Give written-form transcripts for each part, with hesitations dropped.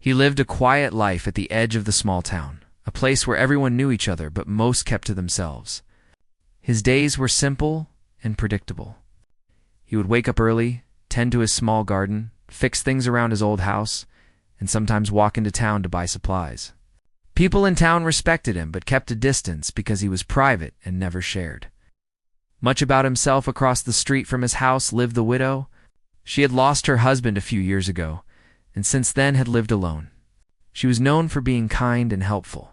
He lived a quiet life at the edge of the small town, a place where everyone knew each other but most kept to themselves. His days were simple and predictable. He would wake up early, tend to his small garden, fix things around his old house, and sometimes walk into town to buy supplies. People in town respected him but kept a distance because he was private and never shared. Much about himself across the street from his house lived the widow. She had lost her husband a few years ago, and since then had lived alone. She was known for being kind and helpful,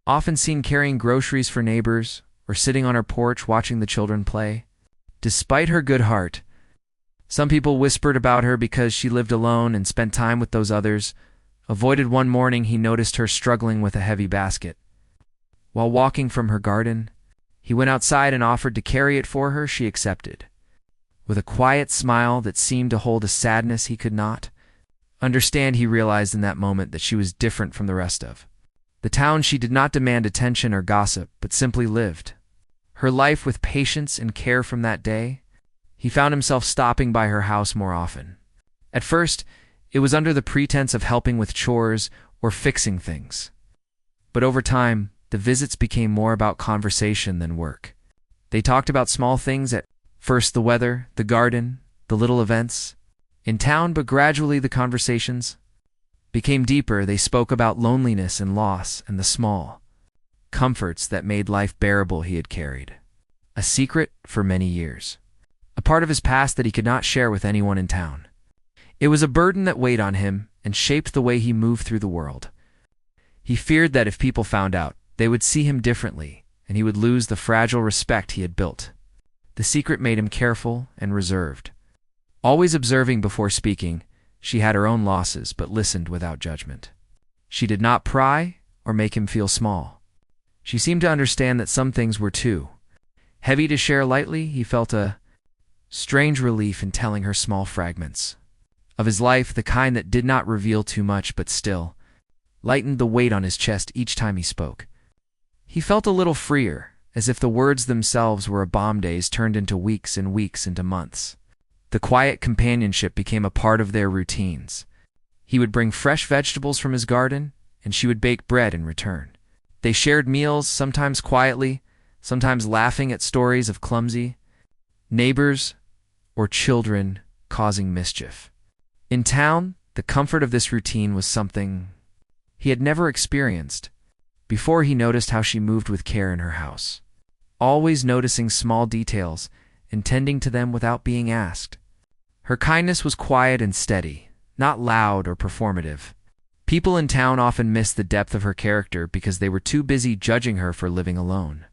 often seen carrying groceries for neighbors or sitting on her porch watching the children play. Despite her good heart, some people whispered about her because she lived alone and spent time with those others. Avoided one morning he noticed her struggling with a heavy basket. While walking from her garden, he went outside and offered to carry it for her. She accepted, with a quiet smile that seemed to hold a sadness he could not understand. He realized in that moment that she was different from the rest of the town. She did not demand attention or gossip, but simply lived her life with patience and care. From that day, he found himself stopping by her house more often. At first, it was under the pretense of helping with chores or fixing things. But over time, the visits became more about conversation than work. They talked about small things, at first the weather, the garden, the little events in town, but gradually the conversations became deeper. They spoke about loneliness and loss and the small comforts that made life bearable. He had carried a secret for many years, a part of his past that he could not share with anyone in town. It was a burden that weighed on him and shaped the way he moved through the world. He feared that if people found out, they would see him differently, and he would lose the fragile respect he had built. The secret made him careful and reserved, always observing before speaking. She had her own losses, but listened without judgment. She did not pry or make him feel small. She seemed to understand that some things were too heavy to share lightly. He felt a strange relief in telling her small fragments of his life, the kind that did not reveal too much but still lightened the weight on his chest each time he spoke. He felt a little freer, as if the words themselves were a bomb days turned into weeks and weeks into months. The quiet companionship became a part of their routines. He would bring fresh vegetables from his garden, and she would bake bread in return. They shared meals, sometimes quietly, sometimes laughing at stories of clumsy neighbors or children causing mischief. In town, the comfort of this routine was something he had never experienced before. He noticed how she moved with care in her house, always noticing small details and tending to them without being asked. Her kindness was quiet and steady, not loud or performative. People in town often missed the depth of her character because they were too busy judging her for living alone.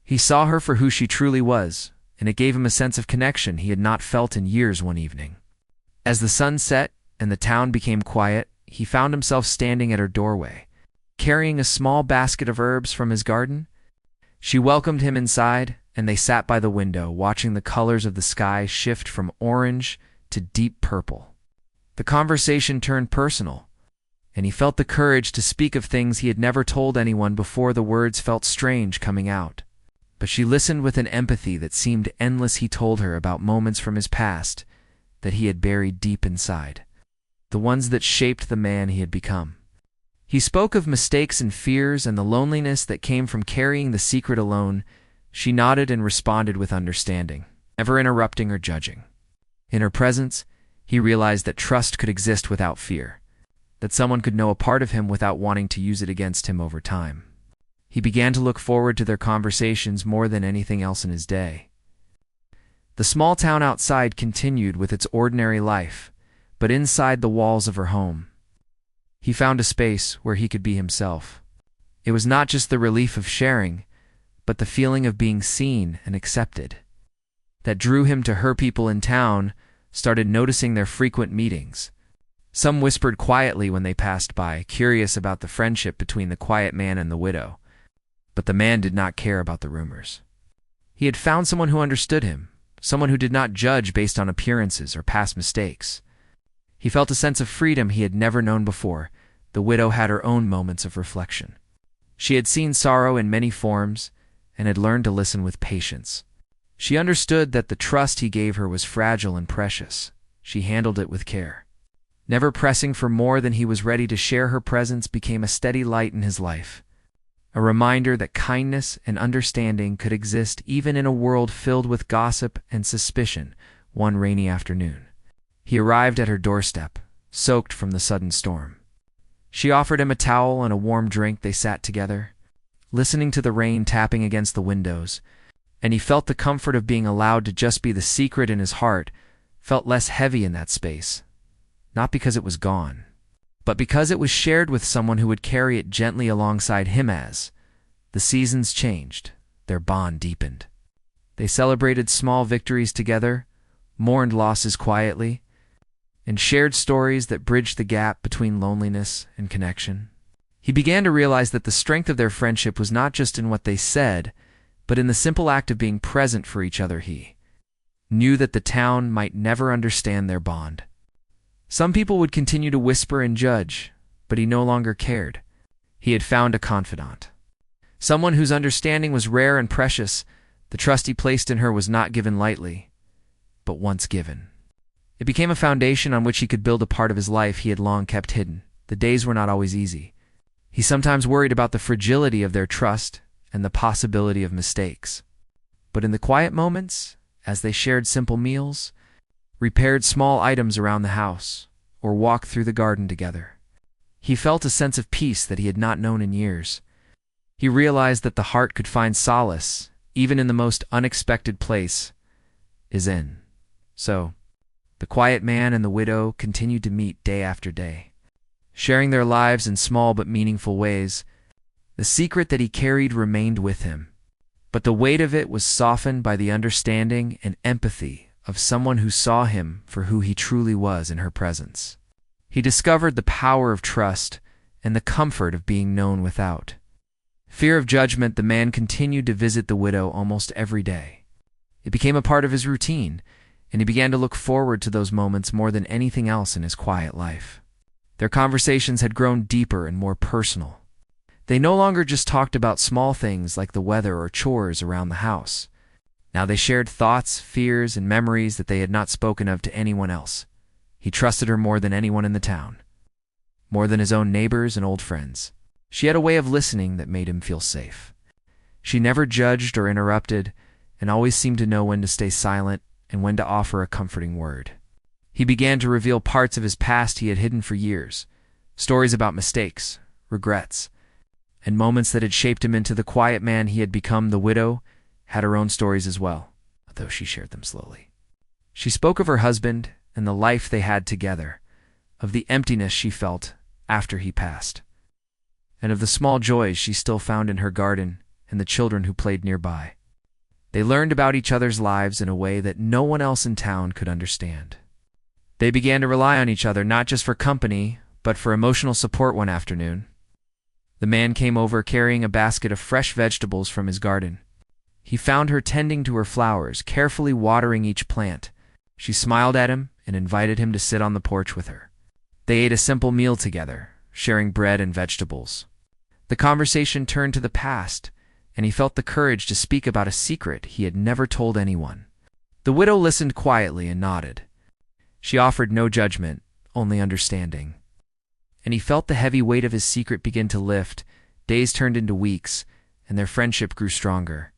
He saw her for who she truly was, and it gave him a sense of connection he had not felt in years. One evening, as the sun set and the town became quiet, he found himself standing at her doorway, carrying a small basket of herbs from his garden. She welcomed him inside, and they sat by the window, watching the colors of the sky shift from orange to deep purple. The conversation turned personal, and he felt the courage to speak of things he had never told anyone before. The words felt strange coming out, but she listened with an empathy that seemed endless. He told her about moments from his past that he had buried deep inside, the ones that shaped the man he had become. He spoke of mistakes and fears and the loneliness that came from carrying the secret alone. She nodded and responded with understanding, never interrupting or judging. In her presence, he realized that trust could exist without fear, that someone could know a part of him without wanting to use it against him over time. He began to look forward to their conversations more than anything else in his day. The small town outside continued with its ordinary life, but inside the walls of her home, he found a space where he could be himself. It was not just the relief of sharing, but the feeling of being seen and accepted that drew him to her. People in town started noticing their frequent meetings. Some whispered quietly when they passed by, curious about the friendship between the quiet man and the widow. But the man did not care about the rumors. He had found someone who understood him, someone who did not judge based on appearances or past mistakes. He felt a sense of freedom he had never known before. The widow had her own moments of reflection. She had seen sorrow in many forms and had learned to listen with patience. She understood that the trust he gave her was fragile and precious. She handled it with care, Never pressing for more than he was ready to share, her presence became a steady light in his life, a reminder that kindness and understanding could exist even in a world filled with gossip and suspicion. One rainy afternoon, he arrived at her doorstep, soaked from the sudden storm. She offered him a towel and a warm drink. They sat together, listening to the rain tapping against the windows, and he felt the comfort of being allowed to just be. The secret in his heart felt less heavy in that space, not because it was gone, but because it was shared with someone who would carry it gently alongside him. As the seasons changed, their bond deepened. They celebrated small victories together, mourned losses quietly, and shared stories that bridged the gap between loneliness and connection. He began to realize that the strength of their friendship was not just in what they said, but in the simple act of being present for each other. He knew that the town might never understand their bond. Some people would continue to whisper and judge, but he no longer cared. He had found a confidant, someone whose understanding was rare and precious. The trust he placed in her was not given lightly, but once given. It became a foundation on which he could build a part of his life he had long kept hidden. The days were not always easy. He sometimes worried about the fragility of their trust and the possibility of mistakes. But in the quiet moments, as they shared simple meals, repaired small items around the house, or walked through the garden together, he felt a sense of peace that he had not known in years. He realized that the heart could find solace, even in the most unexpected place, is in. So, the quiet man and the widow continued to meet day after day, sharing their lives in small but meaningful ways. The secret that he carried remained with him, but the weight of it was softened by the understanding and empathy of someone who saw him for who he truly was in her presence. He discovered the power of trust and the comfort of being known without fear of judgment. The man continued to visit the widow almost every day. It became a part of his routine, and he began to look forward to those moments more than anything else in his quiet life. Their conversations had grown deeper and more personal. They no longer just talked about small things like the weather or chores around the house. Now they shared thoughts, fears, and memories that they had not spoken of to anyone else. He trusted her more than anyone in the town, more than his own neighbors and old friends. She had a way of listening that made him feel safe. She never judged or interrupted, and always seemed to know when to stay silent and when to offer a comforting word. He began to reveal parts of his past he had hidden for years, stories about mistakes, regrets, and moments that had shaped him into the quiet man he had become. The widow had her own stories as well, though she shared them slowly. She spoke of her husband and the life they had together, of the emptiness she felt after he passed, and of the small joys she still found in her garden and the children who played nearby. They learned about each other's lives in a way that no one else in town could understand. They began to rely on each other not just for company, but for emotional support. One afternoon, the man came over carrying a basket of fresh vegetables from his garden. He found her tending to her flowers, carefully watering each plant. She smiled at him and invited him to sit on the porch with her. They ate a simple meal together, sharing bread and vegetables. The conversation turned to the past, and he felt the courage to speak about a secret he had never told anyone. The widow listened quietly and nodded. She offered no judgment, only understanding. And he felt the heavy weight of his secret begin to lift. Days turned into weeks, and their friendship grew stronger.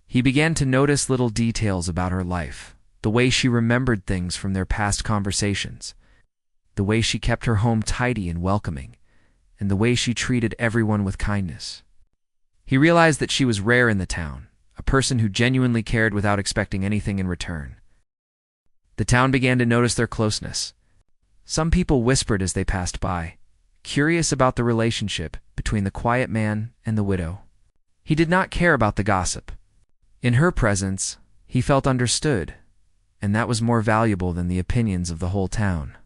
He began to notice little details about her life, the way she remembered things from their past conversations, the way she kept her home tidy and welcoming, and the way she treated everyone with kindness. He realized that she was rare in the town, a person who genuinely cared without expecting anything in return. The town began to notice their closeness. Some people whispered as they passed by, curious about the relationship between the quiet man and the widow. He did not care about the gossip. In her presence, he felt understood, and that was more valuable than the opinions of the whole town.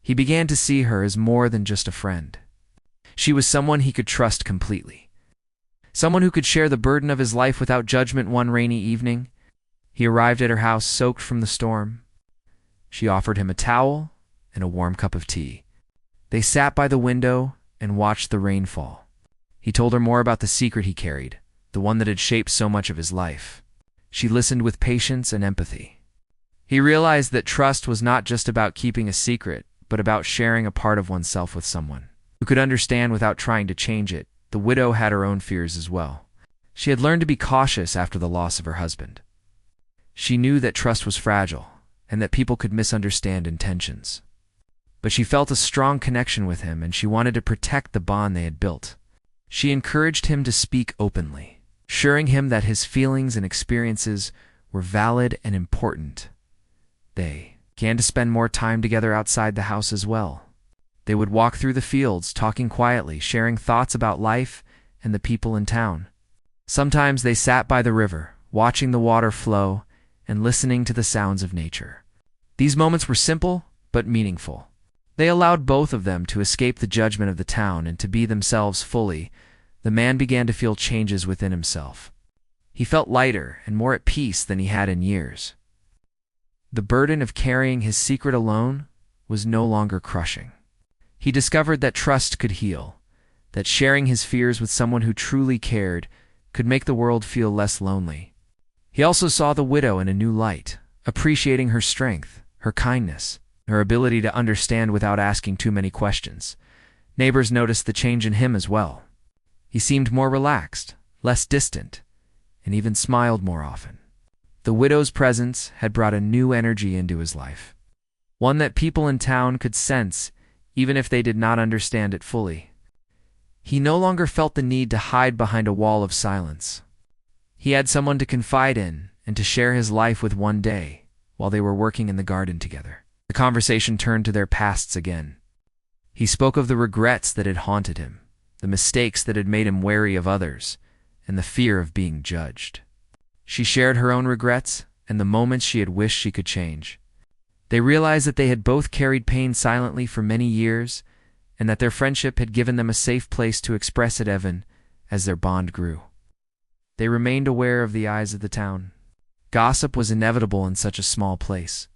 He began to see her as more than just a friend. She was someone he could trust completely, someone who could share the burden of his life without judgment. One rainy evening, he arrived at her house soaked from the storm. She offered him a towel and a warm cup of tea. They sat by the window and watched the rain fall. He told her more about the secret he carried, the one that had shaped so much of his life. She listened with patience and empathy. He realized that trust was not just about keeping a secret, but about sharing a part of oneself with someone who could understand without trying to change it. The widow had her own fears as well. She had learned to be cautious after the loss of her husband. She knew that trust was fragile and that people could misunderstand intentions. But she felt a strong connection with him, and she wanted to protect the bond they had built. She encouraged him to speak openly, assuring him that his feelings and experiences were valid and important. They began to spend more time together outside the house as well. They would walk through the fields, talking quietly, sharing thoughts about life and the people in town. Sometimes they sat by the river, watching the water flow and listening to the sounds of nature. These moments were simple but meaningful. They allowed both of them to escape the judgment of the town and to be themselves fully. The man began to feel changes within himself. He felt lighter and more at peace than he had in years. The burden of carrying his secret alone was no longer crushing. He discovered that trust could heal, that sharing his fears with someone who truly cared could make the world feel less lonely. He also saw the widow in a new light, appreciating her strength, her kindness, her ability to understand without asking too many questions. Neighbors noticed the change in him as well. He seemed more relaxed, less distant, and even smiled more often. The widow's presence had brought a new energy into his life, one that people in town could sense even if they did not understand it fully. He no longer felt the need to hide behind a wall of silence. He had someone to confide in and to share his life with one day while they were working in the garden together. The conversation turned to their pasts again. He spoke of the regrets that had haunted him, the mistakes that had made him wary of others, and the fear of being judged. She shared her own regrets and the moments she had wished she could change. They realized that they had both carried pain silently for many years, and that their friendship had given them a safe place to express it even as their bond grew. They remained aware of the eyes of the town. Gossip was inevitable in such a small place.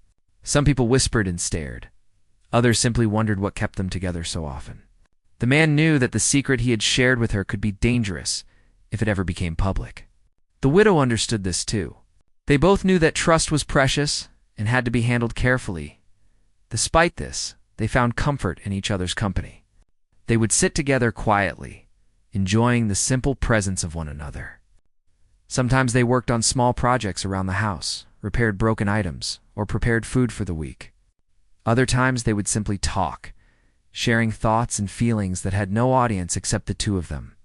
Some people whispered and stared. Others simply wondered what kept them together so often. The man knew that the secret he had shared with her could be dangerous if it ever became public. The widow understood this too. They both knew that trust was precious and had to be handled carefully. Despite this, they found comfort in each other's company. They would sit together quietly, enjoying the simple presence of one another. Sometimes they worked on small projects around the house, repaired broken items, or prepared food for the week. Other times they would simply talk, sharing thoughts and feelings that had no audience except the two of them.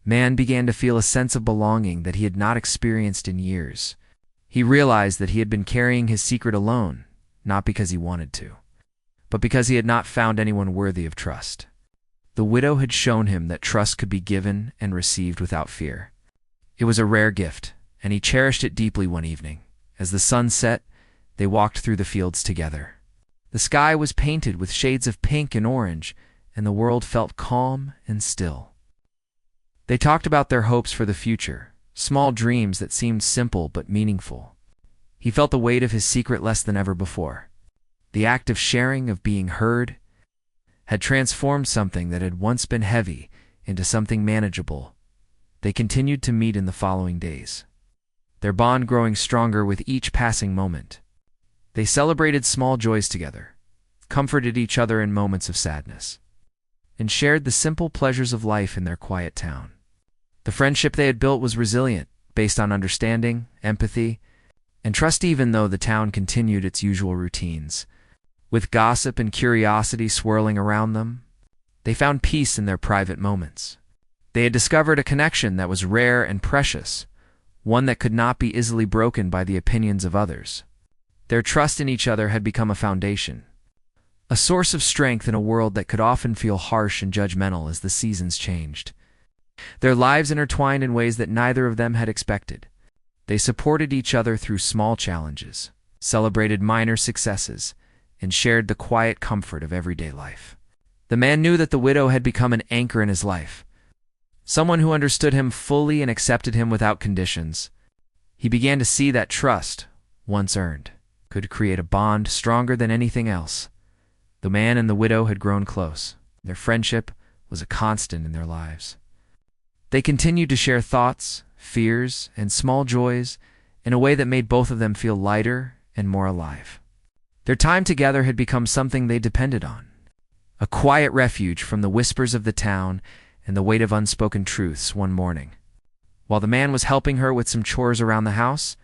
Man began to feel a sense of belonging that he had not experienced in years. He realized that he had been carrying his secret alone, not because he wanted to, but because he had not found anyone worthy of trust. The widow had shown him that trust could be given and received without fear. It was a rare gift, and he cherished it deeply one evening. As the sun set, they walked through the fields together. The sky was painted with shades of pink and orange, and the world felt calm and still. They talked about their hopes for the future, small dreams that seemed simple but meaningful. He felt the weight of his secret less than ever before. The act of sharing, of being heard, had transformed something that had once been heavy into something manageable. They continued to meet in the following days, their bond growing stronger with each passing moment. They celebrated small joys together, comforted each other in moments of sadness, and shared the simple pleasures of life in their quiet town. The friendship they had built was resilient, based on understanding, empathy, and trust, even though the town continued its usual routines. With gossip and curiosity swirling around them, they found peace in their private moments. They had discovered a connection that was rare and precious, one that could not be easily broken by the opinions of others. Their trust in each other had become a foundation, a source of strength in a world that could often feel harsh and judgmental as the seasons changed. Their lives intertwined in ways that neither of them had expected. They supported each other through small challenges, celebrated minor successes, and shared the quiet comfort of everyday life. The man knew that the widow had become an anchor in his life, someone who understood him fully and accepted him without conditions. He began to see that trust, once earned, could create a bond stronger than anything else. The man and the widow had grown close. Their friendship was a constant in their lives. They continued to share thoughts, fears, and small joys in a way that made both of them feel lighter and more alive. Their time together had become something they depended on, a quiet refuge from the whispers of the town and the weight of unspoken truths. One morning, while the man was helping her with some chores around the house,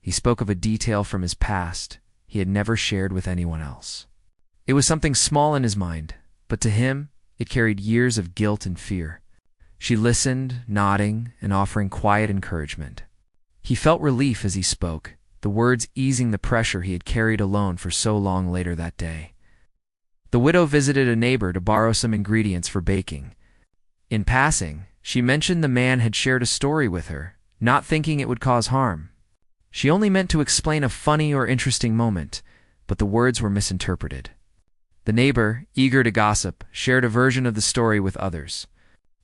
he spoke of a detail from his past he had never shared with anyone else. It was something small in his mind, but to him, it carried years of guilt and fear. She listened, nodding and offering quiet encouragement. He felt relief as he spoke, the words easing the pressure he had carried alone for so long. Later that day, the widow visited a neighbor to borrow some ingredients for baking. In passing, she mentioned the man had shared a story with her, not thinking it would cause harm. She only meant to explain a funny or interesting moment, but the words were misinterpreted. The neighbor, eager to gossip, shared a version of the story with others.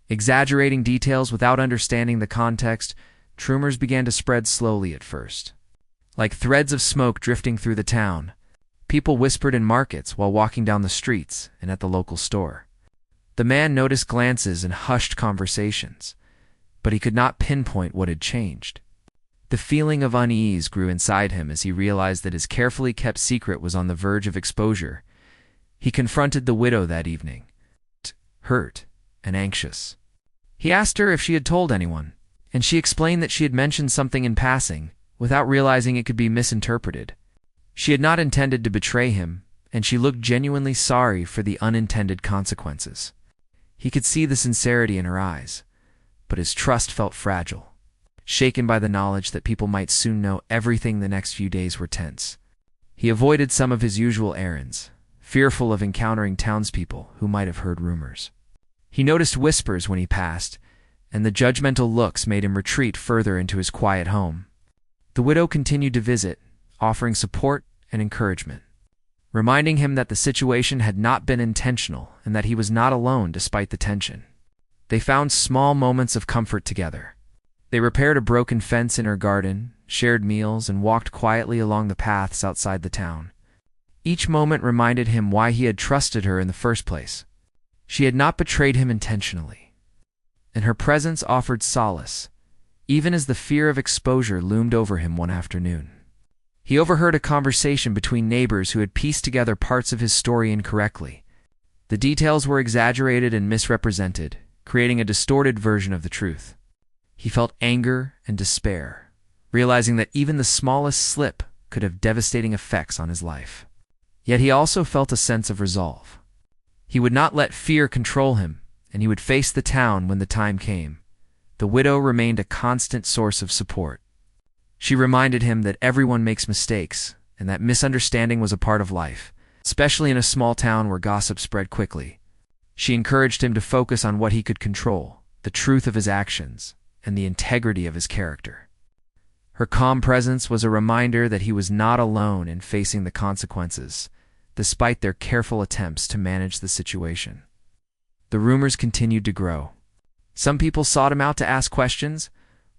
Exaggerating details without understanding the context, rumors began to spread slowly at first. Like threads of smoke drifting through the town, people whispered in markets while walking down the streets and at the local store. The man noticed glances and hushed conversations, but he could not pinpoint what had changed. The feeling of unease grew inside him as he realized that his carefully kept secret was on the verge of exposure. He confronted the widow that evening, hurt and anxious. He asked her if she had told anyone, and she explained that she had mentioned something in passing, without realizing it could be misinterpreted. She had not intended to betray him, and she looked genuinely sorry for the unintended consequences. He could see the sincerity in her eyes, but his trust felt fragile, shaken by the knowledge that people might soon know everything. The next few days were tense. He avoided some of his usual errands, fearful of encountering townspeople who might have heard rumors. He noticed whispers when he passed, and the judgmental looks made him retreat further into his quiet home. The widow continued to visit, offering support and encouragement, reminding him that the situation had not been intentional and that he was not alone despite the tension. They found small moments of comfort together. They repaired a broken fence in her garden, shared meals, and walked quietly along the paths outside the town. Each moment reminded him why he had trusted her in the first place. She had not betrayed him intentionally, and her presence offered solace, even as the fear of exposure loomed over him one afternoon. He overheard a conversation between neighbors who had pieced together parts of his story incorrectly. The details were exaggerated and misrepresented, creating a distorted version of the truth. He felt anger and despair, realizing that even the smallest slip could have devastating effects on his life. Yet he also felt a sense of resolve. He would not let fear control him, and he would face the town when the time came. The widow remained a constant source of support. She reminded him that everyone makes mistakes, and that misunderstanding was a part of life, especially in a small town where gossip spread quickly. She encouraged him to focus on what he could control, the truth of his actions, and the integrity of his character. Her calm presence was a reminder that he was not alone in facing the consequences, despite their careful attempts to manage the situation. The rumors continued to grow. Some people sought him out to ask questions,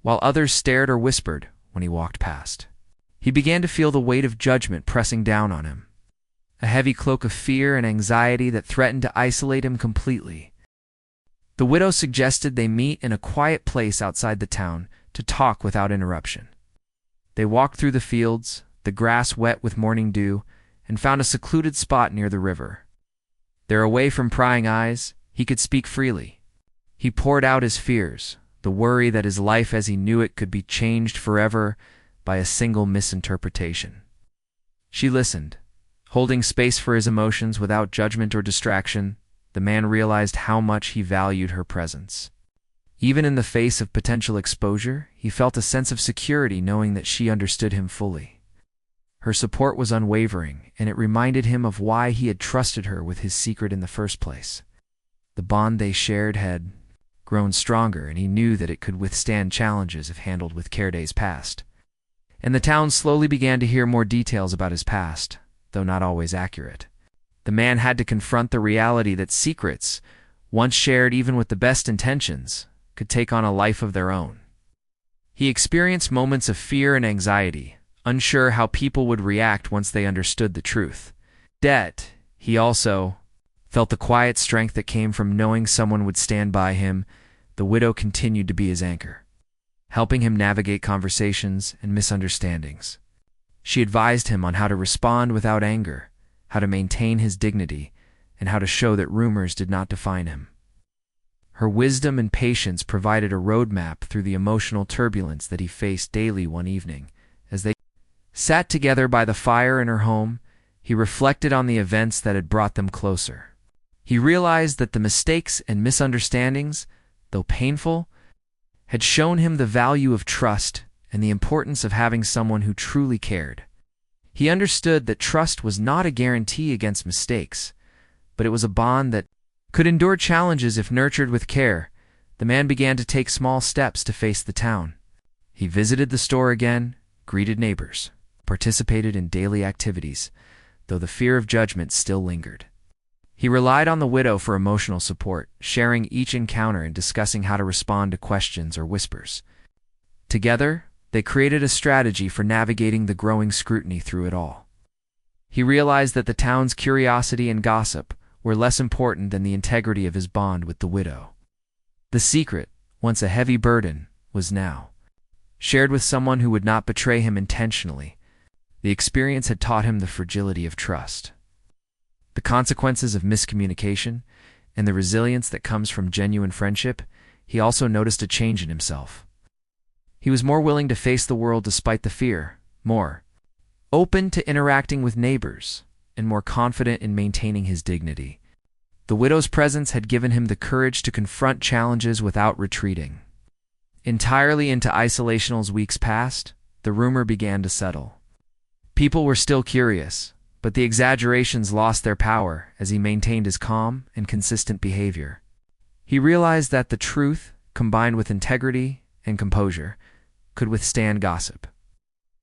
while others stared or whispered when he walked past. He began to feel the weight of judgment pressing down on him, a heavy cloak of fear and anxiety that threatened to isolate him completely. The widow suggested they meet in a quiet place outside the town to talk without interruption. They walked through the fields, the grass wet with morning dew, and found a secluded spot near the river. There, away from prying eyes, he could speak freely. He poured out his fears, the worry that his life as he knew it could be changed forever by a single misinterpretation. She listened, holding space for his emotions without judgment or distraction. The man realized how much he valued her presence. Even in the face of potential exposure, he felt a sense of security knowing that she understood him fully. Her support was unwavering, and it reminded him of why he had trusted her with his secret in the first place. The bond they shared had grown stronger, and he knew that it could withstand challenges if handled with care. Days passed, and the town slowly began to hear more details about his past, though not always accurate. The man had to confront the reality that secrets, once shared even with the best intentions, could take on a life of their own. He experienced moments of fear and anxiety, unsure how people would react once they understood the truth. Yet, he also felt the quiet strength that came from knowing someone would stand by him. The widow continued to be his anchor, helping him navigate conversations and misunderstandings. She advised him on how to respond without anger, how to maintain his dignity, and how to show that rumors did not define him. Her wisdom and patience provided a roadmap through the emotional turbulence that he faced daily. One evening, as they sat together by the fire in her home, he reflected on the events that had brought them closer. He realized that the mistakes and misunderstandings, though painful, had shown him the value of trust and the importance of having someone who truly cared. He understood that trust was not a guarantee against mistakes, but it was a bond that could endure challenges if nurtured with care. The man began to take small steps to face the town. He visited the store again, greeted neighbors, participated in daily activities, though the fear of judgment still lingered. He relied on the widow for emotional support, sharing each encounter and discussing how to respond to questions or whispers. Together, they created a strategy for navigating the growing scrutiny through it all. He realized that the town's curiosity and gossip were less important than the integrity of his bond with the widow. The secret, once a heavy burden, was now shared with someone who would not betray him intentionally. The experience had taught him the fragility of trust, the consequences of miscommunication, and the resilience that comes from genuine friendship. He also noticed a change in himself. He was more willing to face the world despite the fear, more open to interacting with neighbors, and more confident in maintaining his dignity. The widow's presence had given him the courage to confront challenges without retreating. Entirely into isolation as weeks passed, the rumor began to settle. People were still curious, but the exaggerations lost their power as he maintained his calm and consistent behavior. He realized that the truth, combined with integrity and composure, could withstand gossip.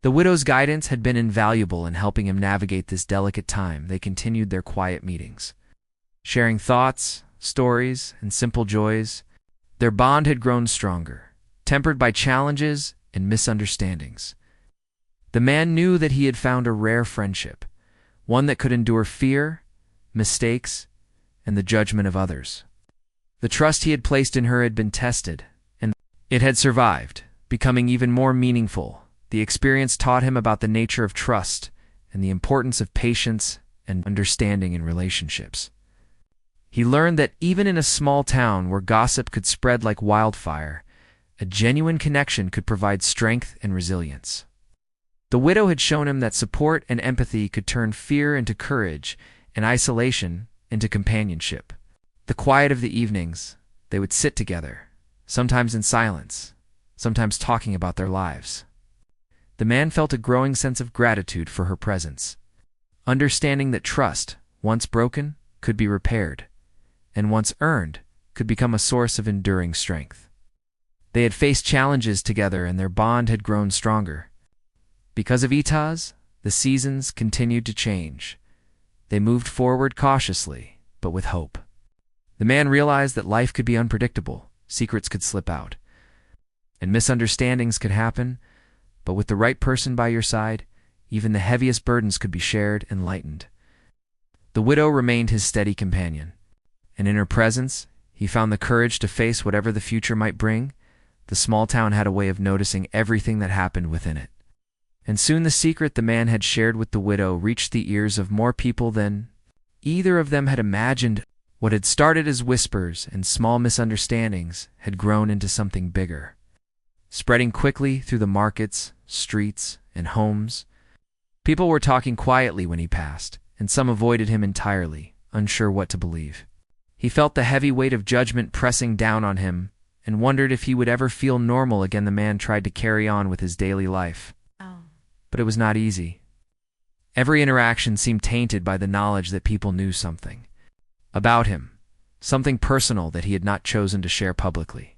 The widow's guidance had been invaluable in helping him navigate this delicate time. They continued their quiet meetings, sharing thoughts, stories, and simple joys. Their bond had grown stronger, tempered by challenges and misunderstandings. The man knew that he had found a rare friendship, one that could endure fear, mistakes, and the judgment of others. The trust he had placed in her had been tested, and it had survived, becoming even more meaningful. The experience taught him about the nature of trust and the importance of patience and understanding in relationships. He learned that even in a small town where gossip could spread like wildfire, a genuine connection could provide strength and resilience. The widow had shown him that support and empathy could turn fear into courage and isolation into companionship. The quiet of the evenings, they would sit together, sometimes in silence, sometimes talking about their lives. The man felt a growing sense of gratitude for her presence, understanding that trust, once broken, could be repaired, and once earned, could become a source of enduring strength. They had faced challenges together and their bond had grown stronger. Because of Itaz, the seasons continued to change. They moved forward cautiously, but with hope. The man realized that life could be unpredictable, secrets could slip out, and misunderstandings could happen, but with the right person by your side, even the heaviest burdens could be shared and lightened. The widow remained his steady companion, and in her presence, he found the courage to face whatever the future might bring. The small town had a way of noticing everything that happened within it. And soon the secret the man had shared with the widow reached the ears of more people than either of them had imagined. What had started as whispers and small misunderstandings had grown into something bigger, spreading quickly through the markets, streets, and homes. People were talking quietly when he passed, and some avoided him entirely, unsure what to believe. He felt the heavy weight of judgment pressing down on him and wondered if he would ever feel normal again. The man tried to carry on with his daily life, but it was not easy. Every interaction seemed tainted by the knowledge that people knew something about him, something personal that he had not chosen to share publicly.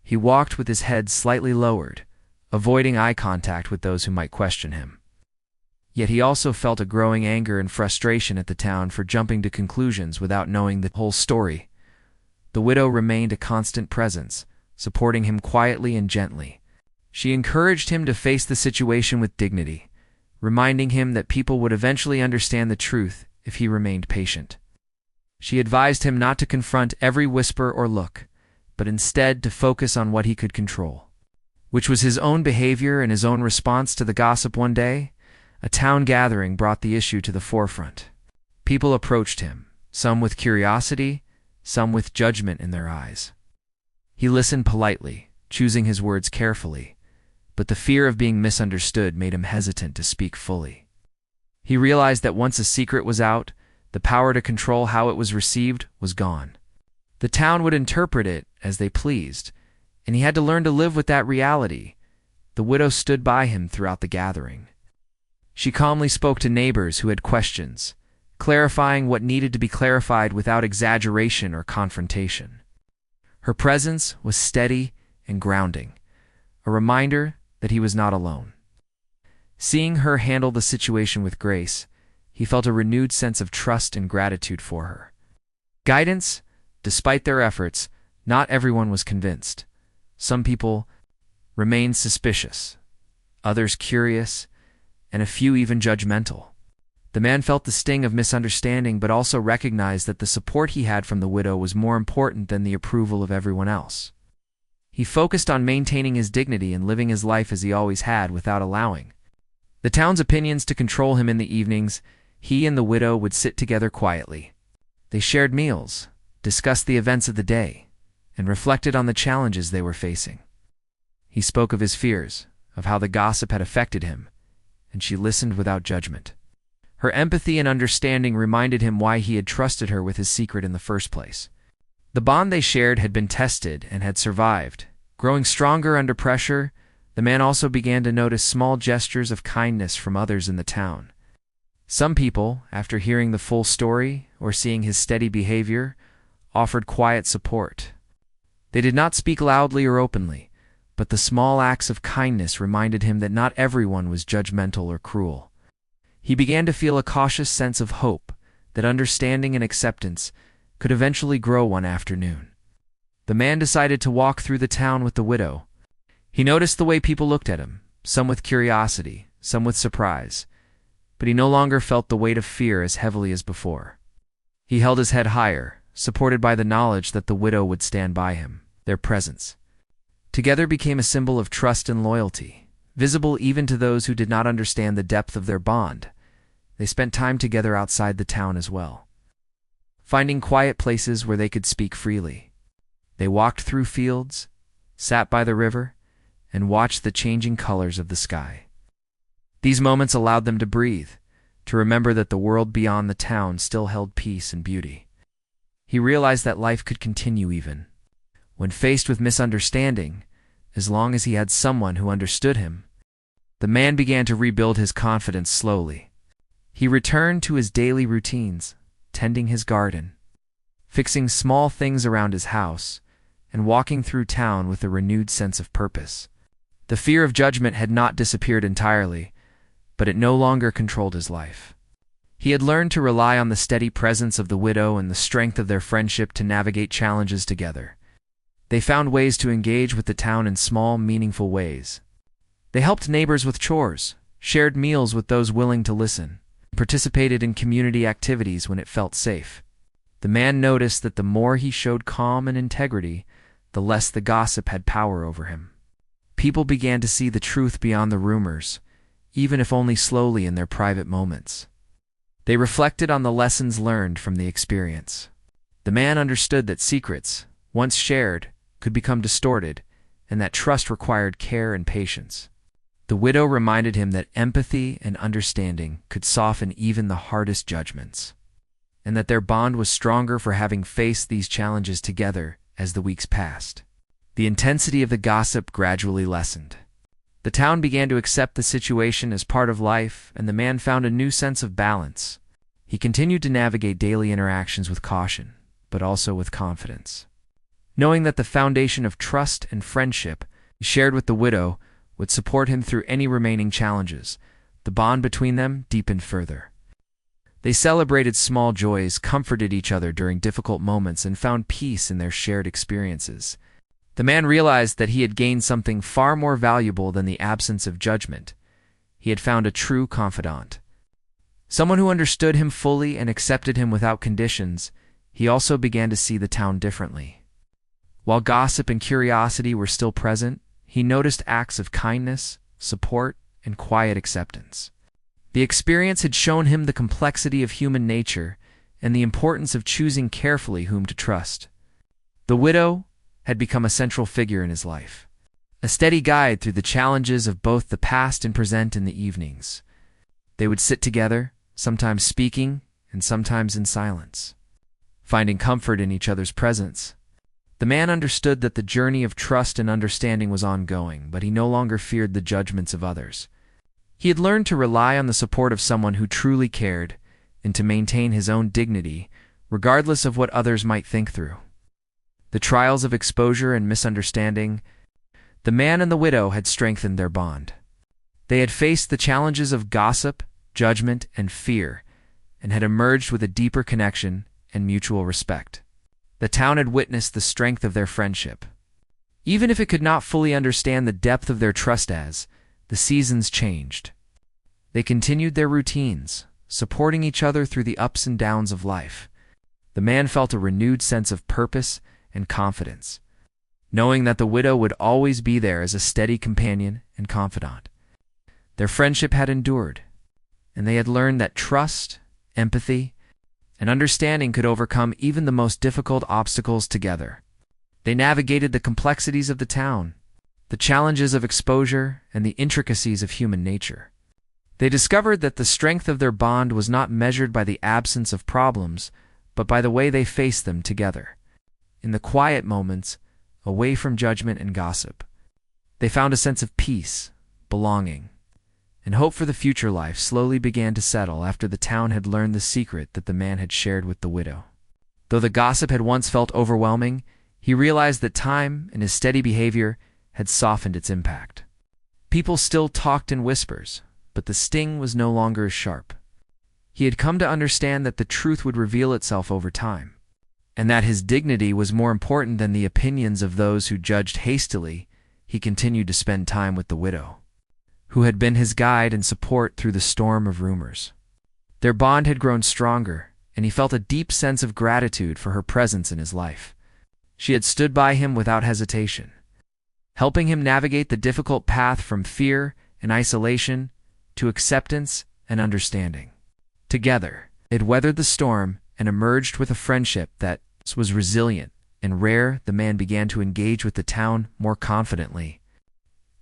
He walked with his head slightly lowered, avoiding eye contact with those who might question him. Yet he also felt a growing anger and frustration at the town for jumping to conclusions without knowing the whole story. The widow remained a constant presence, supporting him quietly and gently. She encouraged him to face the situation with dignity, reminding him that people would eventually understand the truth if he remained patient. She advised him not to confront every whisper or look, but instead to focus on what he could control, which was his own behavior and his own response to the gossip. One day, a town gathering brought the issue to the forefront. People approached him, some with curiosity, some with judgment in their eyes. He listened politely, choosing his words carefully, but the fear of being misunderstood made him hesitant to speak fully. He realized that once a secret was out, the power to control how it was received was gone. The town would interpret it as they pleased, and he had to learn to live with that reality. The widow stood by him throughout the gathering. She calmly spoke to neighbors who had questions, clarifying what needed to be clarified without exaggeration or confrontation. Her presence was steady and grounding, a reminder that he was not alone. Seeing her handle the situation with grace, he felt a renewed sense of trust and gratitude for her guidance. Despite their efforts, not everyone was convinced. Some people remained suspicious, others curious, and a few even judgmental. The man felt the sting of misunderstanding, but also recognized that the support he had from the widow was more important than the approval of everyone else. He focused on maintaining his dignity and living his life as he always had, without allowing the town's opinions to control him. In the evenings, he and the widow would sit together quietly. They shared meals, discussed the events of the day, and reflected on the challenges they were facing. He spoke of his fears, of how the gossip had affected him, and she listened without judgment. Her empathy and understanding reminded him why he had trusted her with his secret in the first place. The bond they shared had been tested and had survived. Growing stronger under pressure, the man also began to notice small gestures of kindness from others in the town. Some people, after hearing the full story or seeing his steady behavior, offered quiet support. They did not speak loudly or openly, but the small acts of kindness reminded him that not everyone was judgmental or cruel. He began to feel a cautious sense of hope that understanding and acceptance could eventually grow. One afternoon, the man decided to walk through the town with the widow. He noticed the way people looked at him, some with curiosity, some with surprise, but he no longer felt the weight of fear as heavily as before. He held his head higher, supported by the knowledge that the widow would stand by him. Their presence together became a symbol of trust and loyalty, visible even to those who did not understand the depth of their bond. They spent time together outside the town as well, finding quiet places where they could speak freely. They walked through fields, sat by the river, and watched the changing colors of the sky. These moments allowed them to breathe, to remember that the world beyond the town still held peace and beauty. He realized that life could continue even when faced with misunderstanding, as long as he had someone who understood him. The man began to rebuild his confidence slowly. He returned to his daily routines, tending his garden, fixing small things around his house, and walking through town with a renewed sense of purpose. The fear of judgment had not disappeared entirely, but it no longer controlled his life. He had learned to rely on the steady presence of the widow and the strength of their friendship to navigate challenges together. They found ways to engage with the town in small, meaningful ways. They helped neighbors with chores, shared meals with those willing to listen, and participated in community activities when it felt safe. The man noticed that the more he showed calm and integrity, the less the gossip had power over him. People began to see the truth beyond the rumors, even if only slowly in their private moments. They reflected on the lessons learned from the experience. The man understood that secrets, once shared, could become distorted, and that trust required care and patience. The widow reminded him that empathy and understanding could soften even the hardest judgments, and that their bond was stronger for having faced these challenges together. As the weeks passed, the intensity of the gossip gradually lessened. The town began to accept the situation as part of life, and the man found a new sense of balance. He continued to navigate daily interactions with caution, but also with confidence, knowing that the foundation of trust and friendship he shared with the widow would support him through any remaining challenges. The bond between them deepened further. They celebrated small joys, comforted each other during difficult moments, and found peace in their shared experiences. The man realized that he had gained something far more valuable than the absence of judgment. He had found a true confidant, someone who understood him fully and accepted him without conditions. He also began to see the town differently. While gossip and curiosity were still present, he noticed acts of kindness, support, and quiet acceptance. The experience had shown him the complexity of human nature and the importance of choosing carefully whom to trust. The widow had become a central figure in his life, a steady guide through the challenges of both the past and present in the evenings. They would sit together, sometimes speaking and sometimes in silence, finding comfort in each other's presence. The man understood that the journey of trust and understanding was ongoing, but he no longer feared the judgments of others. He had learned to rely on the support of someone who truly cared and to maintain his own dignity, regardless of what others might think through. The trials of exposure and misunderstanding, the man and the widow had strengthened their bond. They had faced the challenges of gossip, judgment, and fear, and had emerged with a deeper connection and mutual respect. The town had witnessed the strength of their friendship. Even if it could not fully understand the depth of their trust as the seasons changed, they continued their routines, supporting each other through the ups and downs of life. The man felt a renewed sense of purpose and confidence, knowing that the widow would always be there as a steady companion and confidant. Their friendship had endured, and they had learned that trust, empathy, and understanding could overcome even the most difficult obstacles together. They navigated the complexities of the town, the challenges of exposure, and the intricacies of human nature. They discovered that the strength of their bond was not measured by the absence of problems, but by the way they faced them together. In the quiet moments, away from judgment and gossip, they found a sense of peace, belonging, and hope for the future. Life slowly began to settle after the town had learned the secret that the man had shared with the widow. Though the gossip had once felt overwhelming, he realized that time and his steady behavior had softened its impact. People still talked in whispers, but the sting was no longer as sharp. He had come to understand that the truth would reveal itself over time, and that his dignity was more important than the opinions of those who judged hastily. He continued to spend time with the widow, who had been his guide and support through the storm of rumors. Their bond had grown stronger, and he felt a deep sense of gratitude for her presence in his life. She had stood by him without hesitation, helping him navigate the difficult path from fear and isolation to acceptance and understanding. Together, it weathered the storm and emerged with a friendship that was resilient and rare. The man began to engage with the town more confidently.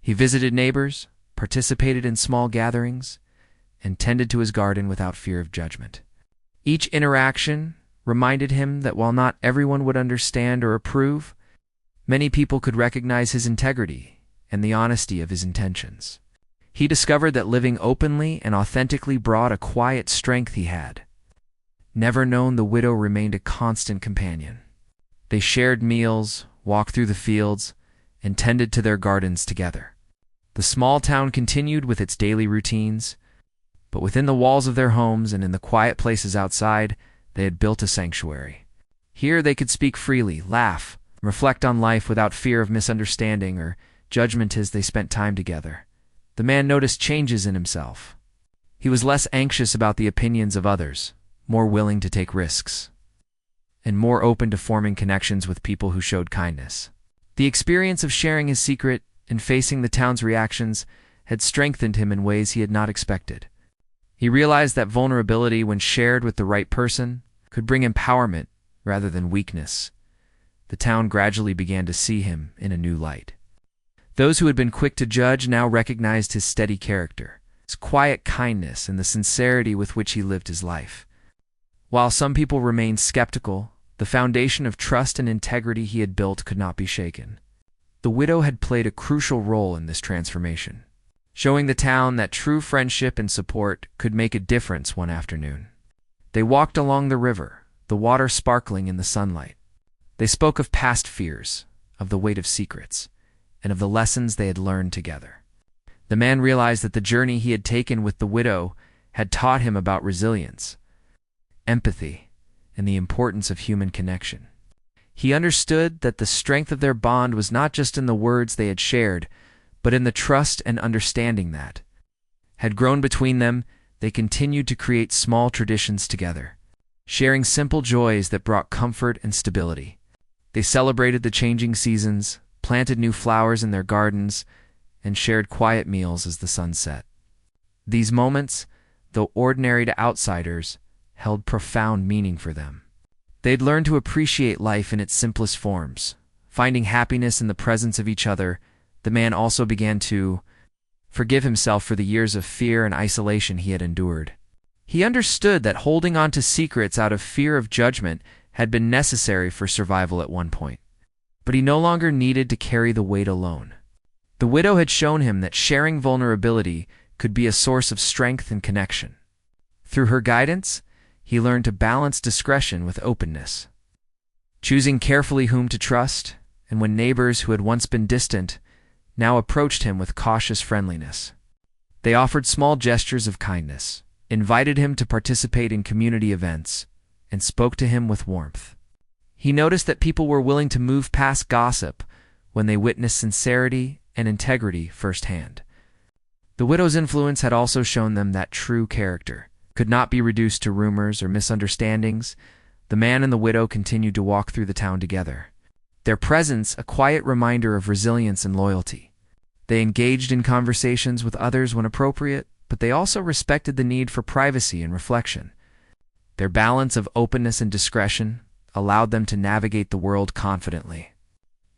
He visited neighbors, participated in small gatherings, and tended to his garden without fear of judgment. Each interaction reminded him that while not everyone would understand or approve, many people could recognize his integrity and the honesty of his intentions. He discovered that living openly and authentically brought a quiet strength he had never known. The widow remained a constant companion. They shared meals, walked through the fields, and tended to their gardens together. The small town continued with its daily routines, but within the walls of their homes and in the quiet places outside, they had built a sanctuary. Here they could speak freely, laugh, reflect on life without fear of misunderstanding or judgment. As they spent time together, the man noticed changes in himself. He was less anxious about the opinions of others, more willing to take risks, and more open to forming connections with people who showed kindness. The experience of sharing his secret and facing the town's reactions had strengthened him in ways he had not expected. He realized that vulnerability, when shared with the right person, could bring empowerment rather than weakness. The town gradually began to see him in a new light. Those who had been quick to judge now recognized his steady character, his quiet kindness, and the sincerity with which he lived his life. While some people remained skeptical, the foundation of trust and integrity he had built could not be shaken. The widow had played a crucial role in this transformation, showing the town that true friendship and support could make a difference. One afternoon, they walked along the river, the water sparkling in the sunlight. They spoke of past fears, of the weight of secrets, and of the lessons they had learned together. The man realized that the journey he had taken with the widow had taught him about resilience, empathy, and the importance of human connection. He understood that the strength of their bond was not just in the words they had shared, but in the trust and understanding that had grown between them. They continued to create small traditions together, sharing simple joys that brought comfort and stability. They celebrated the changing seasons, planted new flowers in their gardens, and shared quiet meals as the sun set. These moments, though ordinary to outsiders, held profound meaning for them. They'd learned to appreciate life in its simplest forms. Finding happiness in the presence of each other, the man also began to forgive himself for the years of fear and isolation he had endured. He understood that holding on to secrets out of fear of judgment had been necessary for survival at one point, but he no longer needed to carry the weight alone. The widow had shown him that sharing vulnerability could be a source of strength and connection. Through her guidance, he learned to balance discretion with openness, choosing carefully whom to trust, and when neighbors who had once been distant now approached him with cautious friendliness. They offered small gestures of kindness, invited him to participate in community events, and spoke to him with warmth. He noticed that people were willing to move past gossip when they witnessed sincerity and integrity firsthand. The widow's influence had also shown them that true character could not be reduced to rumors or misunderstandings. The man and the widow continued to walk through the town together, their presence a quiet reminder of resilience and loyalty. They engaged in conversations with others when appropriate, but they also respected the need for privacy and reflection. Their balance of openness and discretion allowed them to navigate the world confidently.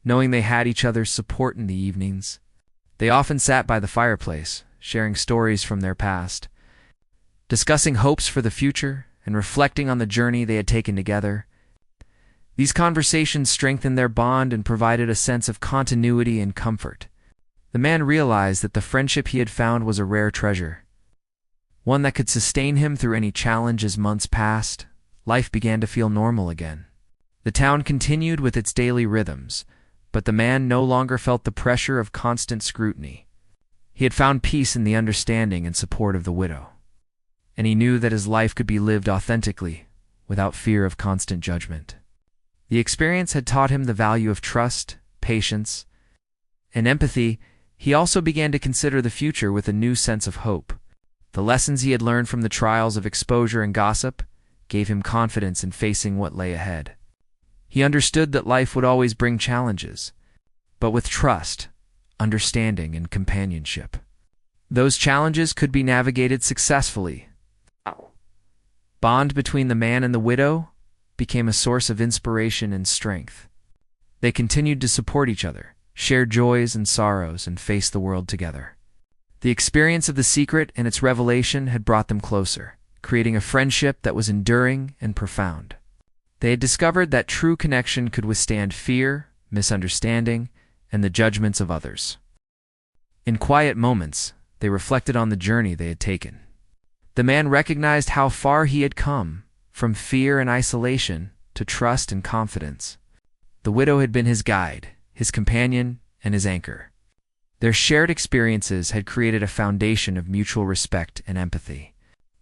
Knowing they had each other's support in the evenings, they often sat by the fireplace, sharing stories from their past, discussing hopes for the future, and reflecting on the journey they had taken together. These conversations strengthened their bond and provided a sense of continuity and comfort. The man realized that the friendship he had found was a rare treasure, one that could sustain him through any challenge. As months passed, life began to feel normal again. The town continued with its daily rhythms, but the man no longer felt the pressure of constant scrutiny. He had found peace in the understanding and support of the widow, and he knew that his life could be lived authentically, without fear of constant judgment. The experience had taught him the value of trust, patience, and empathy. He also began to consider the future with a new sense of hope. The lessons he had learned from the trials of exposure and gossip gave him confidence in facing what lay ahead. He understood that life would always bring challenges, but with trust, understanding, and companionship, those challenges could be navigated successfully. Bond between the man and the widow became a source of inspiration and strength. They continued to support each other, share joys and sorrows, and face the world together. The experience of the secret and its revelation had brought them closer, creating a friendship that was enduring and profound. They had discovered that true connection could withstand fear, misunderstanding, and the judgments of others. In quiet moments, they reflected on the journey they had taken. The man recognized how far he had come, from fear and isolation to trust and confidence. The widow had been his guide, his companion, and his anchor. Their shared experiences had created a foundation of mutual respect and empathy,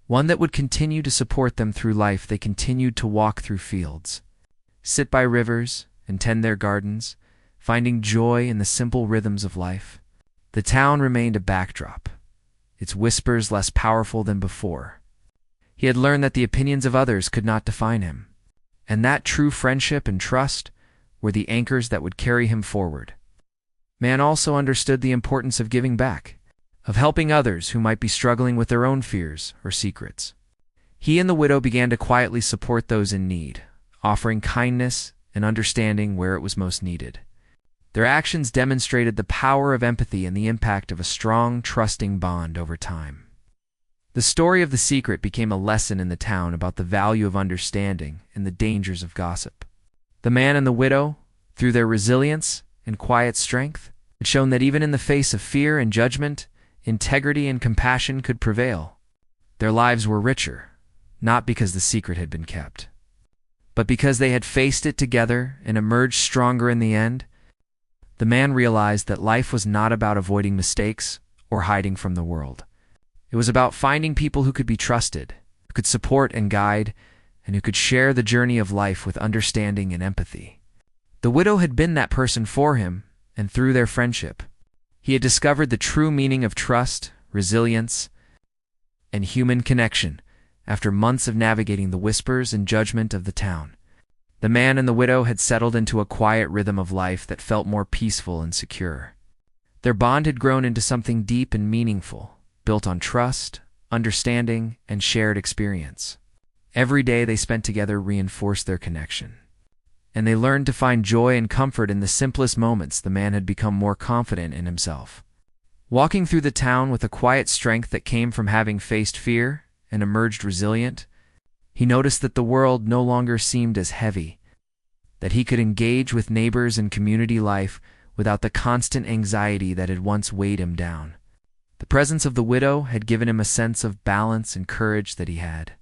one that would continue to support them through life. They continued to walk through fields, sit by rivers, and tend their gardens, finding joy in the simple rhythms of life. The town remained a backdrop, its whispers less powerful than before. He had learned that the opinions of others could not define him, and that true friendship and trust were the anchors that would carry him forward. Man also understood the importance of giving back, of helping others who might be struggling with their own fears or secrets. He and the widow began to quietly support those in need, offering kindness and understanding where it was most needed. Their actions demonstrated the power of empathy and the impact of a strong, trusting bond over time. The story of the secret became a lesson in the town about the value of understanding and the dangers of gossip. The man and the widow, through their resilience and quiet strength, had shown that even in the face of fear and judgment, integrity and compassion could prevail. Their lives were richer, not because the secret had been kept, but because they had faced it together and emerged stronger in the end. The man realized that life was not about avoiding mistakes or hiding from the world. It was about finding people who could be trusted, who could support and guide, and who could share the journey of life with understanding and empathy. The widow had been that person for him, and through their friendship, he had discovered the true meaning of trust, resilience, and human connection. After months of navigating the whispers and judgment of the town, the man and the widow had settled into a quiet rhythm of life that felt more peaceful and secure. Their bond had grown into something deep and meaningful, built on trust, understanding, and shared experience. Every day they spent together reinforced their connection. And they learned to find joy and comfort in the simplest moments. The man had become more confident in himself. Walking through the town with a quiet strength that came from having faced fear and emerged resilient, he noticed that the world no longer seemed as heavy, that he could engage with neighbors and community life without the constant anxiety that had once weighed him down. The presence of the widow had given him a sense of balance and courage that he had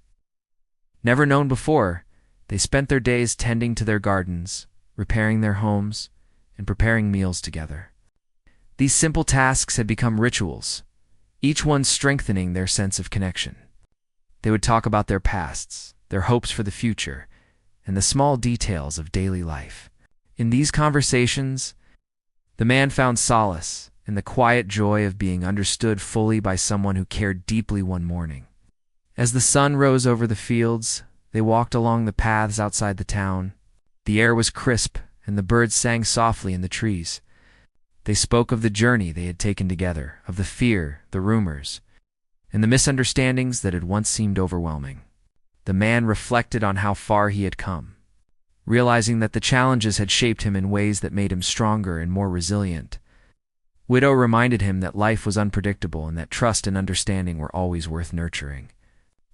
never known before. They spent their days tending to their gardens, repairing their homes, and preparing meals together. These simple tasks had become rituals, each one strengthening their sense of connection. They would talk about their pasts, their hopes for the future, and the small details of daily life. In these conversations, the man found solace in the quiet joy of being understood fully by someone who cared deeply. One morning, as the sun rose over the fields, they walked along the paths outside the town. The air was crisp, and the birds sang softly in the trees. They spoke of the journey they had taken together, of the fear, the rumors, and the misunderstandings that had once seemed overwhelming. The man reflected on how far he had come, realizing that the challenges had shaped him in ways that made him stronger and more resilient. Widow reminded him that life was unpredictable and that trust and understanding were always worth nurturing.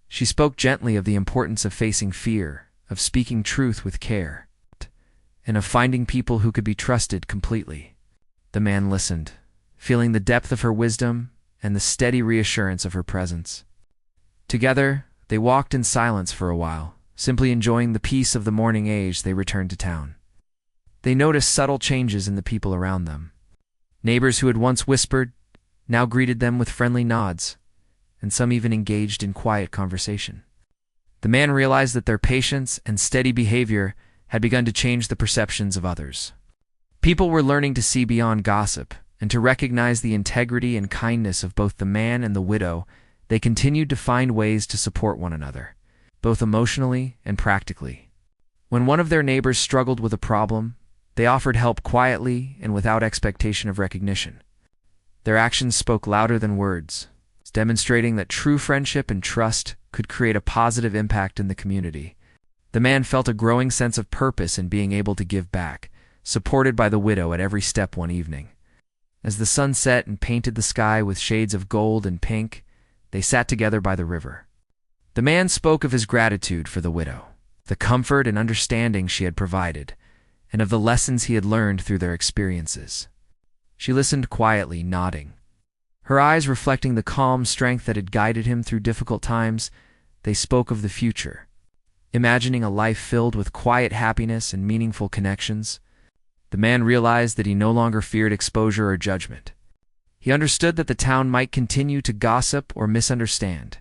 She spoke gently of the importance of facing fear, of speaking truth with care, and of finding people who could be trusted completely. The man listened, feeling the depth of her wisdom and the steady reassurance of her presence. Together, they walked in silence for a while, simply enjoying the peace of the morning as they returned to town. They noticed subtle changes in the people around them. Neighbors who had once whispered now greeted them with friendly nods, and some even engaged in quiet conversation. The man realized that their patience and steady behavior had begun to change the perceptions of others. People were learning to see beyond gossip and to recognize the integrity and kindness of both the man and the widow. They continued to find ways to support one another, both emotionally and practically. When one of their neighbors struggled with a problem, they offered help quietly and without expectation of recognition. Their actions spoke louder than words, demonstrating that true friendship and trust could create a positive impact in the community. The man felt a growing sense of purpose in being able to give back, supported by the widow at every step. One evening, as the sun set and painted the sky with shades of gold and pink, they sat together by the river. The man spoke of his gratitude for the widow, the comfort and understanding she had provided, and of the lessons he had learned through their experiences. She listened quietly, nodding, her eyes reflecting the calm strength that had guided him through difficult times. They spoke of the future, imagining a life filled with quiet happiness and meaningful connections. The man realized that he no longer feared exposure or judgment. He understood that the town might continue to gossip or misunderstand,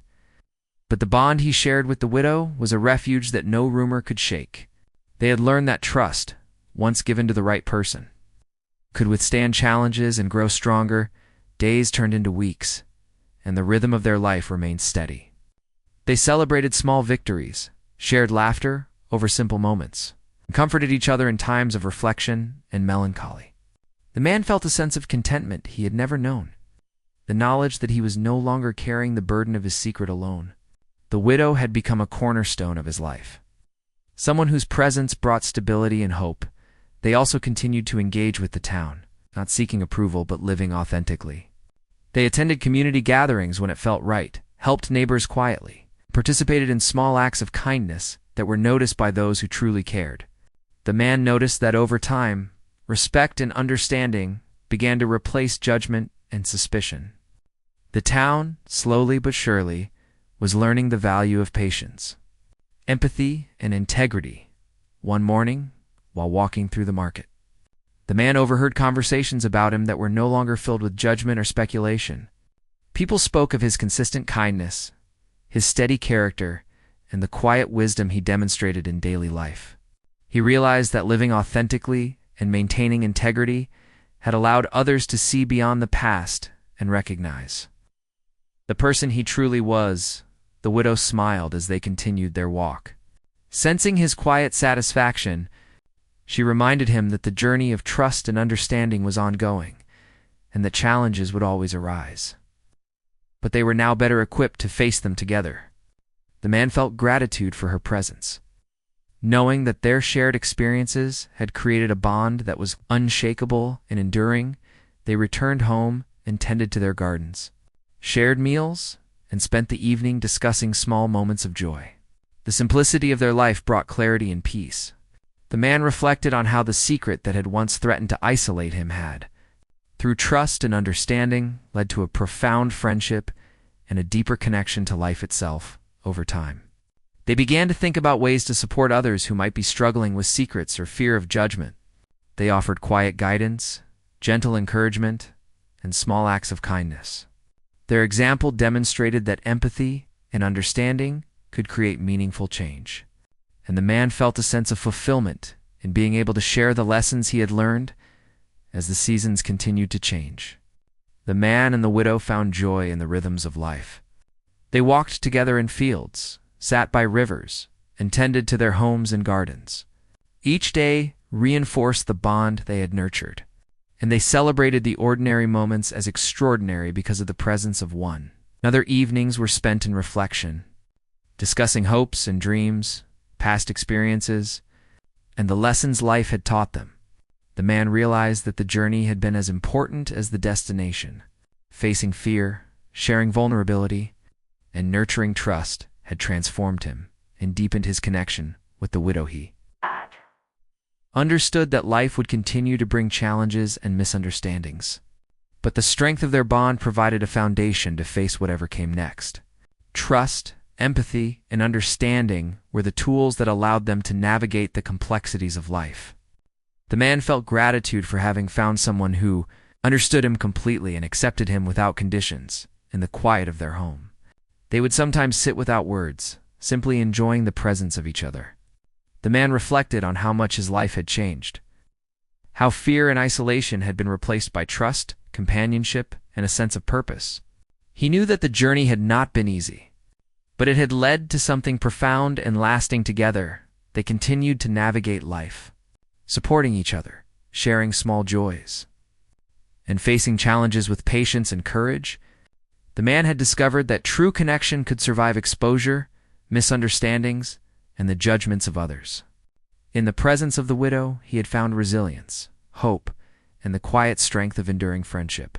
but the bond he shared with the widow was a refuge that no rumor could shake. They had learned that trust, once given to the right person, could withstand challenges and grow stronger. Days turned into weeks, and the rhythm of their life remained steady. They celebrated small victories, shared laughter over simple moments, and comforted each other in times of reflection and melancholy. The man felt a sense of contentment he had never known, the knowledge that he was no longer carrying the burden of his secret alone. The widow had become a cornerstone of his life, someone whose presence brought stability and hope. They also continued to engage with the town, not seeking approval but living authentically. They attended community gatherings when it felt right, helped neighbors quietly, participated in small acts of kindness that were noticed by those who truly cared. The man noticed that over time, respect and understanding began to replace judgment and suspicion. The town, slowly but surely, was learning the value of patience, empathy, and integrity. One morning, while walking through the market, the man overheard conversations about him that were no longer filled with judgment or speculation. People spoke of his consistent kindness, his steady character, and the quiet wisdom he demonstrated in daily life. He realized that living authentically and maintaining integrity had allowed others to see beyond the past and recognize the person he truly was. The widow smiled as they continued their walk. Sensing his quiet satisfaction, she reminded him that the journey of trust and understanding was ongoing, and that challenges would always arise. but they were now better equipped to face them together. The man felt gratitude for her presence. Knowing that their shared experiences had created a bond that was unshakable and enduring, they returned home and tended to their gardens, shared meals, and spent the evening discussing small moments of joy. The simplicity of their life brought clarity and peace. The man reflected on how the secret that had once threatened to isolate him had, through trust and understanding, led to a profound friendship and a deeper connection to life itself over time. They began to think about ways to support others who might be struggling with secrets or fear of judgment. They offered quiet guidance, gentle encouragement, and small acts of kindness. Their example demonstrated that empathy and understanding could create meaningful change, and the man felt a sense of fulfillment in being able to share the lessons he had learned as the seasons continued to change. The man and the widow found joy in the rhythms of life. They walked together in fields, sat by rivers, and tended to their homes and gardens. Each day reinforced the bond they had nurtured, and they celebrated the ordinary moments as extraordinary because of the presence of one. Other evenings were spent in reflection, discussing hopes and dreams, past experiences, and the lessons life had taught them. The man realized that the journey had been as important as the destination. Facing fear, sharing vulnerability, and nurturing trust had transformed him and deepened his connection with the widow. He understood that life would continue to bring challenges and misunderstandings, but the strength of their bond provided a foundation to face whatever came next. Trust, empathy, and understanding were the tools that allowed them to navigate the complexities of life. The man felt gratitude for having found someone who understood him completely and accepted him without conditions in the quiet of their home. They would sometimes sit without words, simply enjoying the presence of each other. The man reflected on how much his life had changed, how fear and isolation had been replaced by trust, companionship, and a sense of purpose. He knew that the journey had not been easy, but it had led to something profound and lasting. Together, they continued to navigate life, supporting each other, sharing small joys, and facing challenges with patience and courage. The man had discovered that true connection could survive exposure, misunderstandings, and the judgments of others. In the presence of the widow, he had found resilience, hope, and the quiet strength of enduring friendship.